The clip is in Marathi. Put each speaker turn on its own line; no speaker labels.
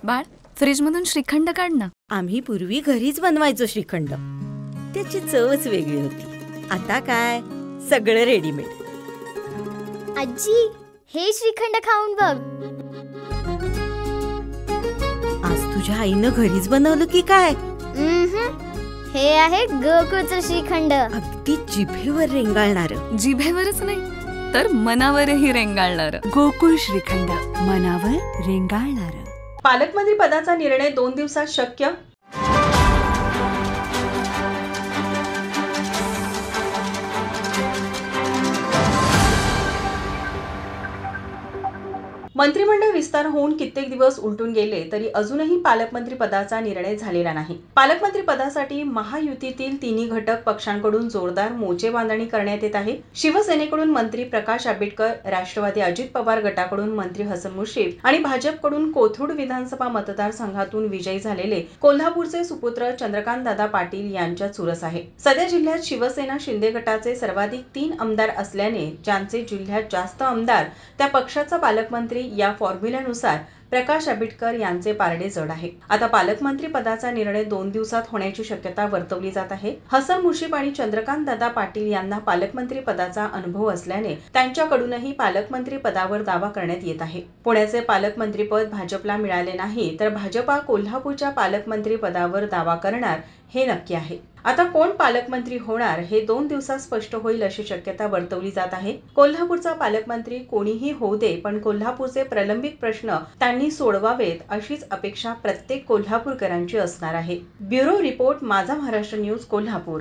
बाळ, फ्रीजमधून श्रीखंड काढ ना.
आम्ही पूर्वी घरीच बनवायचो श्रीखंड. त्याची चवच वेगळी होती. आता काय सगळं रेडीमेड.
आजी, हे श्रीखंड खाऊन बघ.
आज तुझ्या आईनं घरीच बनवलं की काय?
हे आहे गोकुळचं श्रीखंड.
अगदी जिभेवर रेंगाळणार.
जिभेवरच नाही तर मनावरही रेंगाळणार.
गोकुळ श्रीखंड, मनावर रेंगाळणार.
पालकमंत्री पदाचा निर्णय 2 दिवसात शक्य? मंत्रिमंडळ विस्तार होऊन कित्येक दिवस उलटून गेले तरी अजूनही पालकमंत्री पदाचा निर्णय झालेला नाही. पालकमंत्री पदासाठी महायुतीतील तिन्ही घटक पक्षांकडून जोरदार मोर्चे बांधणी करण्यात येत आहे. शिवसेनेकडून मंत्री प्रकाश आंबेडकर, राष्ट्रवादी अजित पवार गटाकडून मंत्री हसन मुश्रीफ आणि भाजपकडून कोथरूड विधानसभा मतदारसंघातून विजयी झालेले कोल्हापूरचे सुपुत्र चंद्रकांतदादा पाटील यांच्यात चुरस आहे. सध्या जिल्ह्यात शिवसेना शिंदे गटाचे सर्वाधिक 3 आमदार असल्याने ज्यांचे जिल्ह्यात जास्त आमदार त्या पक्षाचा पालकमंत्री या फॉर्म्युल्यानुसार प्रकाश आंबेडकर यांचे पारडे जड आहे. आता पालकमंत्री पदाचा निर्णय 2 दिवसात होण्याची शक्यता वर्तवली जात आहे. हसन मुश्रीफ आणि चंद्रकांतदादा पाटील यांना पालकमंत्री पदाचा अनुभव असल्याने त्यांच्याकडूनही पालकमंत्री पदावर दावा करण्यात येत आहे. पुण्याचे पालकमंत्रीपद भाजपला मिळाले नाही तर भाजपा कोल्हापूरच्या पालकमंत्री पदावर दावा करणार हे नक्की आहे. आता कोण पालकमंत्री होणार हे 2 दिवसात स्पष्ट होईल अशी शक्यता वर्तवली जात आहे. कोल्हापूरचा पालकमंत्री कोणीही होऊ दे, पण कोल्हापूरचे प्रलंबित प्रश्न त्यांनी सोडवावेत अशीच अपेक्षा प्रत्येक कोल्हापूरकरांची असणार आहे. ब्युरो रिपोर्ट, माझा महाराष्ट्र न्यूज, कोल्हापूर.